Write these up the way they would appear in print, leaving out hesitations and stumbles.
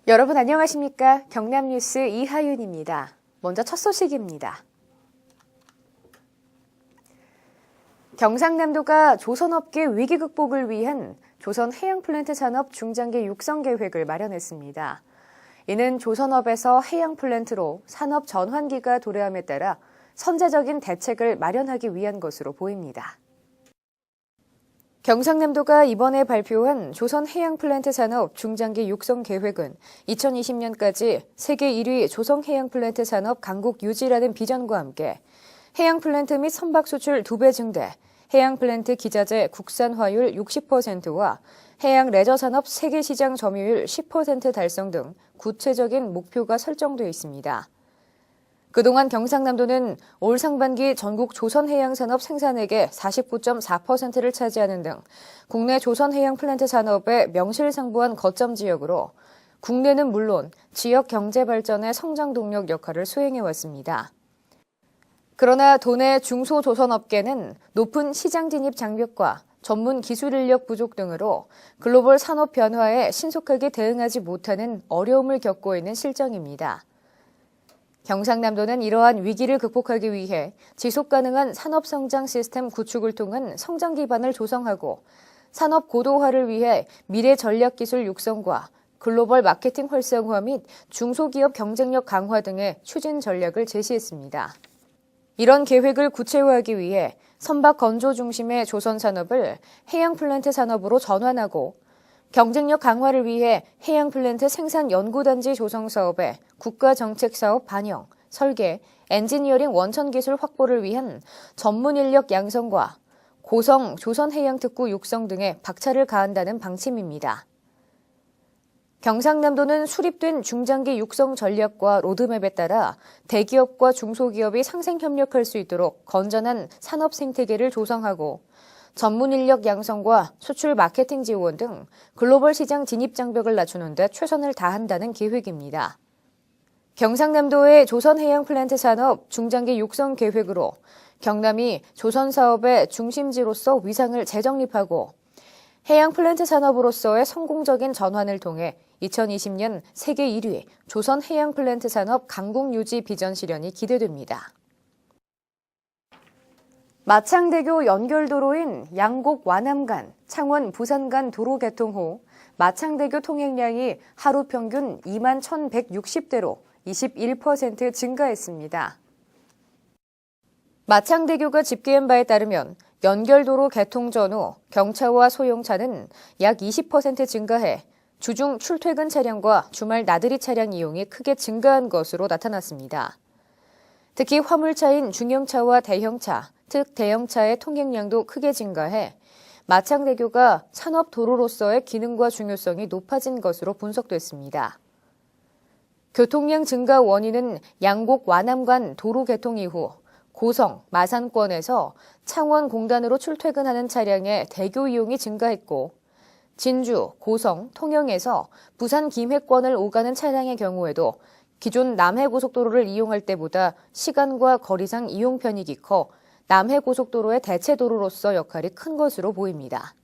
여러분 안녕하십니까? 경남뉴스 이하윤입니다. 먼저 첫 소식입니다. 경상남도가 조선업계 위기 극복을 위한 조선해양플랜트 산업 중장기 육성 계획을 마련했습니다. 이는 조선업에서 해양플랜트로 산업 전환기가 도래함에 따라 선제적인 대책을 마련하기 위한 것으로 보입니다. 경상남도가 이번에 발표한 조선해양플랜트 산업 중장기 육성 계획은 2020년까지 세계 1위 조선해양플랜트 산업 강국 유지라는 비전과 함께 해양플랜트 및 선박 수출 2배 증대, 해양플랜트 기자재 국산화율 60%와 해양 레저 산업 세계 시장 점유율 10% 달성 등 구체적인 목표가 설정되어 있습니다. 그동안 경상남도는 올 상반기 전국 조선해양산업 생산액의 49.4%를 차지하는 등 국내 조선해양플랜트 산업의 명실상부한 거점 지역으로 국내는 물론 지역 경제 발전의 성장 동력 역할을 수행해왔습니다. 그러나 도내 중소조선업계는 높은 시장 진입 장벽과 전문 기술 인력 부족 등으로 글로벌 산업 변화에 신속하게 대응하지 못하는 어려움을 겪고 있는 실정입니다. 경상남도는 이러한 위기를 극복하기 위해 지속가능한 산업성장 시스템 구축을 통한 성장 기반을 조성하고 산업 고도화를 위해 미래 전략기술 육성과 글로벌 마케팅 활성화 및 중소기업 경쟁력 강화 등의 추진 전략을 제시했습니다. 이런 계획을 구체화하기 위해 선박 건조 중심의 조선산업을 해양플랜트 산업으로 전환하고 경쟁력 강화를 위해 해양플랜트 생산연구단지 조성 사업에 국가정책사업 반영, 설계, 엔지니어링 원천기술 확보를 위한 전문인력 양성과 고성 조선해양특구 육성 등에 박차를 가한다는 방침입니다. 경상남도는 수립된 중장기 육성 전략과 로드맵에 따라 대기업과 중소기업이 상생 협력할 수 있도록 건전한 산업 생태계를 조성하고 전문 인력 양성과 수출 마케팅 지원 등 글로벌 시장 진입 장벽을 낮추는 데 최선을 다한다는 계획입니다. 경상남도의 조선해양플랜트 산업 중장기 육성 계획으로 경남이 조선사업의 중심지로서 위상을 재정립하고 해양플랜트 산업으로서의 성공적인 전환을 통해 2020년 세계 1위 조선해양플랜트 산업 강국 유지 비전 실현이 기대됩니다. 마창대교 연결도로인 양곡 완암 간, 창원 부산 간 도로 개통 후 마창대교 통행량이 하루 평균 2만 1,160대로 21% 증가했습니다. 마창대교가 집계한 바에 따르면 연결도로 개통 전후 경차와 소형차는 약 20% 증가해 주중 출퇴근 차량과 주말 나들이 차량 이용이 크게 증가한 것으로 나타났습니다. 특히 화물차인 중형차와 대형차, 특대형차의 통행량도 크게 증가해 마창대교가 산업도로로서의 기능과 중요성이 높아진 것으로 분석됐습니다. 교통량 증가 원인은 양곡 완암 간 도로 개통 이후 고성, 마산권에서 창원 공단으로 출퇴근하는 차량의 대교 이용이 증가했고 진주, 고성, 통영에서 부산 김해권을 오가는 차량의 경우에도 기존 남해고속도로를 이용할 때보다 시간과 거리상 이용 편익이 커 남해고속도로의 대체도로로서 역할이 큰 것으로 보입니다.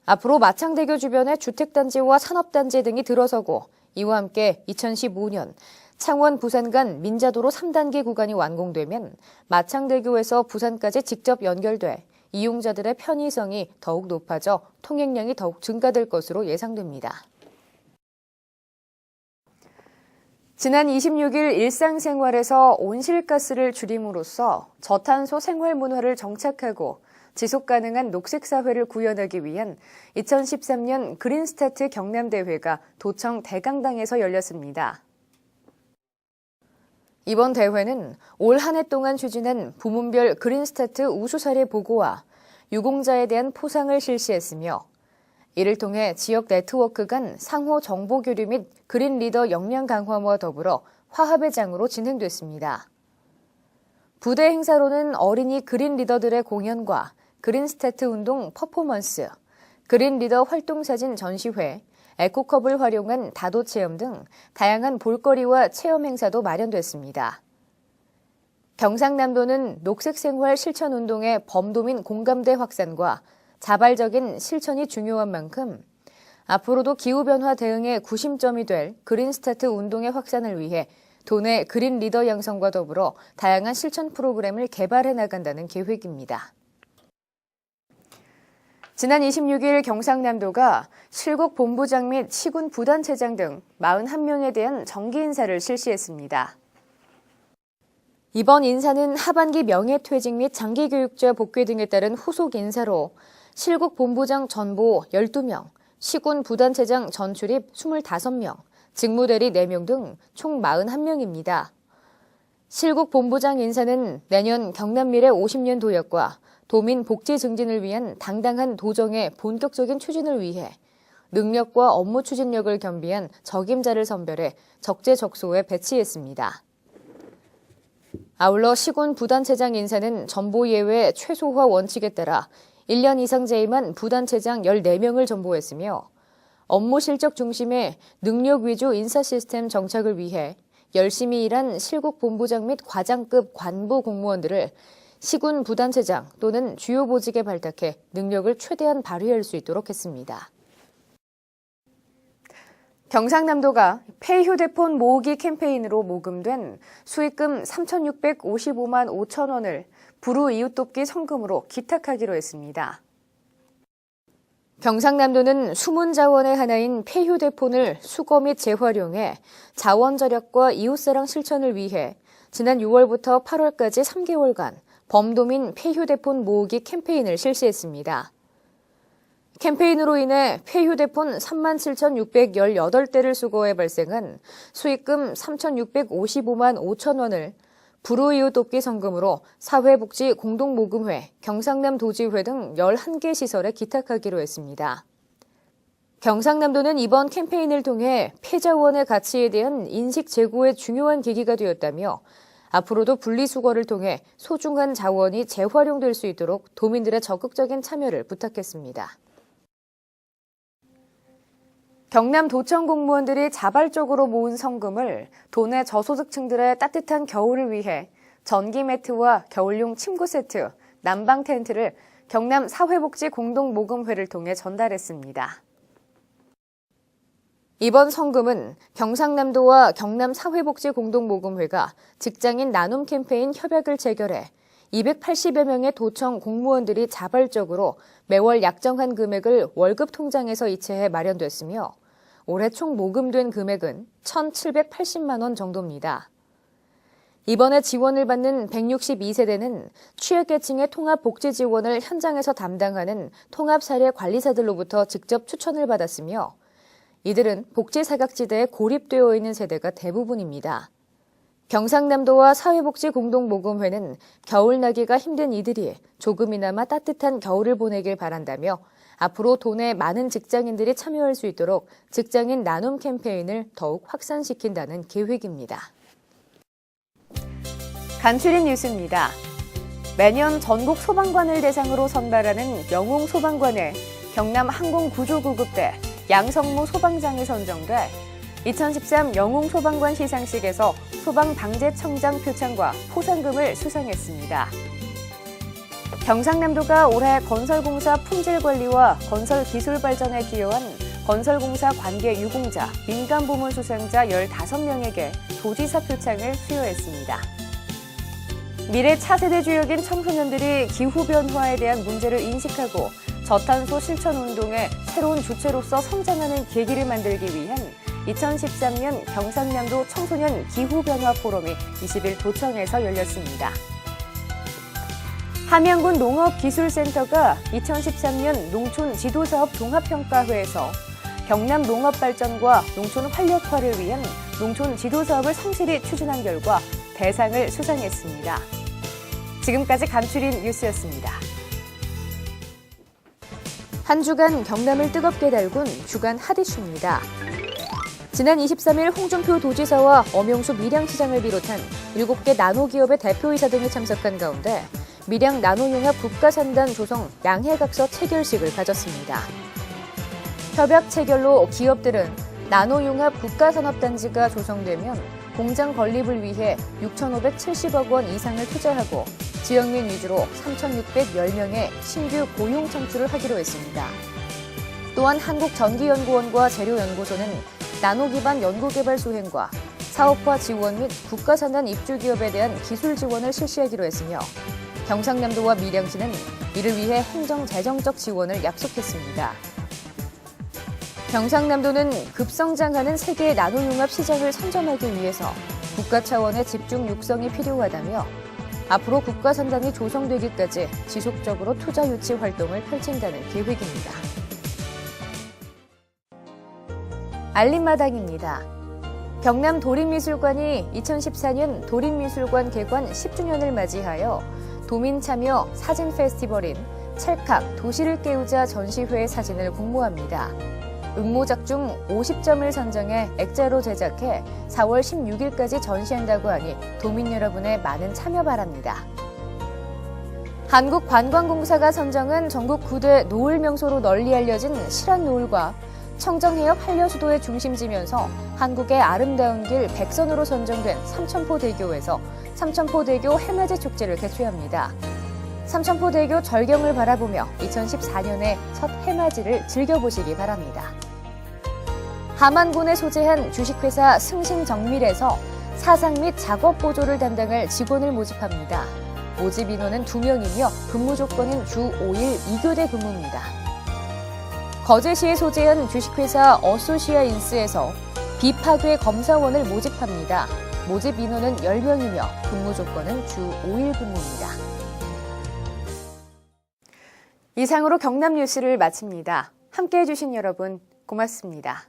앞으로 마창대교 주변에 주택단지와 산업단지 등이 들어서고 이와 함께 2015년 창원 부산 간 민자도로 3단계 구간이 완공되면 마창대교에서 부산까지 직접 연결돼 이용자들의 편의성이 더욱 높아져 통행량이 더욱 증가될 것으로 예상됩니다. 지난 26일 일상생활에서 온실가스를 줄임으로써 저탄소 생활 문화를 정착하고 지속가능한 녹색사회를 구현하기 위한 2013년 그린스타트 경남대회가 도청 대강당에서 열렸습니다. 이번 대회는 올 한 해 동안 추진한 부문별 그린스타트 우수 사례 보고와 유공자에 대한 포상을 실시했으며 이를 통해 지역 네트워크 간 상호 정보 교류 및 그린 리더 역량 강화와 더불어 화합의 장으로 진행됐습니다. 부대 행사로는 어린이 그린 리더들의 공연과 그린스타트 운동 퍼포먼스, 그린 리더 활동사진 전시회, 에코컵을 활용한 다도 체험 등 다양한 볼거리와 체험 행사도 마련됐습니다. 경상남도는 녹색생활 실천운동의 범도민 공감대 확산과 자발적인 실천이 중요한 만큼 앞으로도 기후변화 대응의 구심점이 될 그린스타트 운동의 확산을 위해 도내 그린 리더 양성과 더불어 다양한 실천 프로그램을 개발해 나간다는 계획입니다. 지난 26일 경상남도가 실국 본부장 및 시군 부단체장 등 41명에 대한 정기 인사를 실시했습니다. 이번 인사는 하반기 명예퇴직 및 장기교육자 복귀 등에 따른 후속 인사로 실국 본부장 전보 12명, 시군 부단체장 전출입 25명, 직무대리 4명 등 총 41명입니다. 실국 본부장 인사는 내년 경남미래 50년 도약과 도민 복지 증진을 위한 당당한 도정의 본격적인 추진을 위해 능력과 업무 추진력을 겸비한 적임자를 선별해 적재적소에 배치했습니다. 아울러 시군 부단체장 인사는 전보 예외 최소화 원칙에 따라 1년 이상 재임한 부단체장 14명을 전보했으며 업무 실적 중심의 능력 위주 인사 시스템 정착을 위해 열심히 일한 실국 본부장 및 과장급 관부 공무원들을 시군 부단체장 또는 주요 보직에 발탁해 능력을 최대한 발휘할 수 있도록 했습니다. 경상남도가 폐휴대폰 모으기 캠페인으로 모금된 수익금 3,655만 5천 원을 불우 이웃 돕기 성금으로 기탁하기로 했습니다. 경상남도는 수문 자원의 하나인 폐휴대폰을 수거 및 재활용해 자원 절약과 이웃사랑 실천을 위해 지난 6월부터 8월까지 3개월간 범도민 폐휴대폰 모으기 캠페인을 실시했습니다. 캠페인으로 인해 폐휴대폰 37,618대를 수거해 발생한 수익금 3,655만 5천 원을 불우이웃 돕기 성금으로 사회복지 공동모금회, 경상남도지회 등 11개 시설에 기탁하기로 했습니다. 경상남도는 이번 캠페인을 통해 폐자원의 가치에 대한 인식 제고에 중요한 계기가 되었다며 앞으로도 분리수거를 통해 소중한 자원이 재활용될 수 있도록 도민들의 적극적인 참여를 부탁했습니다. 경남도청 공무원들이 자발적으로 모은 성금을 도내 저소득층들의 따뜻한 겨울을 위해 전기 매트와 겨울용 침구 세트, 난방 텐트를 경남 사회복지 공동모금회를 통해 전달했습니다. 이번 성금은 경상남도와 경남 사회복지 공동모금회가 직장인 나눔 캠페인 협약을 체결해 280여 명의 도청 공무원들이 자발적으로 매월 약정한 금액을 월급 통장에서 이체해 마련됐으며 올해 총 모금된 금액은 1,780만 원 정도입니다. 이번에 지원을 받는 162세대는 취약계층의 통합복지 지원을 현장에서 담당하는 통합사례관리사들로부터 직접 추천을 받았으며 이들은 복지사각지대에 고립되어 있는 세대가 대부분입니다. 경상남도와 사회복지공동모금회는 겨울 나기가 힘든 이들이 조금이나마 따뜻한 겨울을 보내길 바란다며 앞으로 도내 많은 직장인들이 참여할 수 있도록 직장인 나눔 캠페인을 더욱 확산시킨다는 계획입니다. 간추린 뉴스입니다. 매년 전국 소방관을 대상으로 선발하는 영웅소방관에 경남 항공구조구급대 양성무 소방장이 선정돼 2013 영웅소방관 시상식에서 소방방재청장 표창과 포상금을 수상했습니다. 경상남도가 올해 건설공사 품질관리와 건설기술발전에 기여한 건설공사 관계 유공자, 민간부문 수상자 15명에게 도지사 표창을 수여했습니다. 미래 차세대 주역인 청소년들이 기후변화에 대한 문제를 인식하고 저탄소 실천운동의 새로운 주체로서 성장하는 계기를 만들기 위한 2013년 경상남도 청소년 기후변화 포럼이 20일 도청에서 열렸습니다. 함양군 농업기술센터가 2013년 농촌 지도사업 종합평가회에서 경남 농업발전과 농촌 활력화를 위한 농촌 지도사업을 성실히 추진한 결과 대상을 수상했습니다. 지금까지 간추린 뉴스였습니다. 한 주간 경남을 뜨겁게 달군 주간 핫이슈입니다. 지난 23일 홍준표 도지사와 엄영수 밀양시장을 비롯한 7개 나노기업의 대표이사 등이 참석한 가운데 밀양 나노융합 국가산단 조성 양해각서 체결식을 가졌습니다. 협약 체결로 기업들은 나노융합 국가산업단지가 조성되면 공장 건립을 위해 6,570억 원 이상을 투자하고 지역민 위주로 3,610명의 신규 고용 창출을 하기로 했습니다. 또한 한국전기연구원과 재료연구소는 나노 기반 연구개발 수행과 사업화 지원 및 국가산단 입주기업에 대한 기술 지원을 실시하기로 했으며 경상남도와 밀양시는 이를 위해 행정재정적 지원을 약속했습니다. 경상남도는 급성장하는 세계 나노융합 시장을 선점하기 위해서 국가 차원의 집중 육성이 필요하다며 앞으로 국가산단이 조성되기까지 지속적으로 투자 유치 활동을 펼친다는 계획입니다. 알림마당입니다. 경남 도립미술관이 2014년 도립미술관 개관 10주년을 맞이하여 도민 참여 사진 페스티벌인 찰칵 도시를 깨우자 전시회 사진을 공모합니다. 응모작 중 50점을 선정해 액자로 제작해 4월 16일까지 전시한다고 하니 도민 여러분의 많은 참여 바랍니다. 한국관광공사가 선정한 전국 9대 노을 명소로 널리 알려진 실안노을과 청정해역 한려수도의 중심지면서 한국의 아름다운 길 백선으로 선정된 삼천포대교에서 삼천포대교 해맞이 축제를 개최합니다. 삼천포대교 절경을 바라보며 2014년의 첫 해맞이를 즐겨보시기 바랍니다. 함안군에 소재한 주식회사 승신정밀에서 사상 및 작업 보조를 담당할 직원을 모집합니다. 모집 인원은 2명이며 근무 조건은 주 5일 2교대 근무입니다. 거제시에 소재한 주식회사 어소시아인스에서 비파괴 검사원을 모집합니다. 모집 인원은 10명이며 근무 조건은 주 5일 근무입니다. 이상으로 경남 뉴스를 마칩니다. 함께해 주신 여러분 고맙습니다.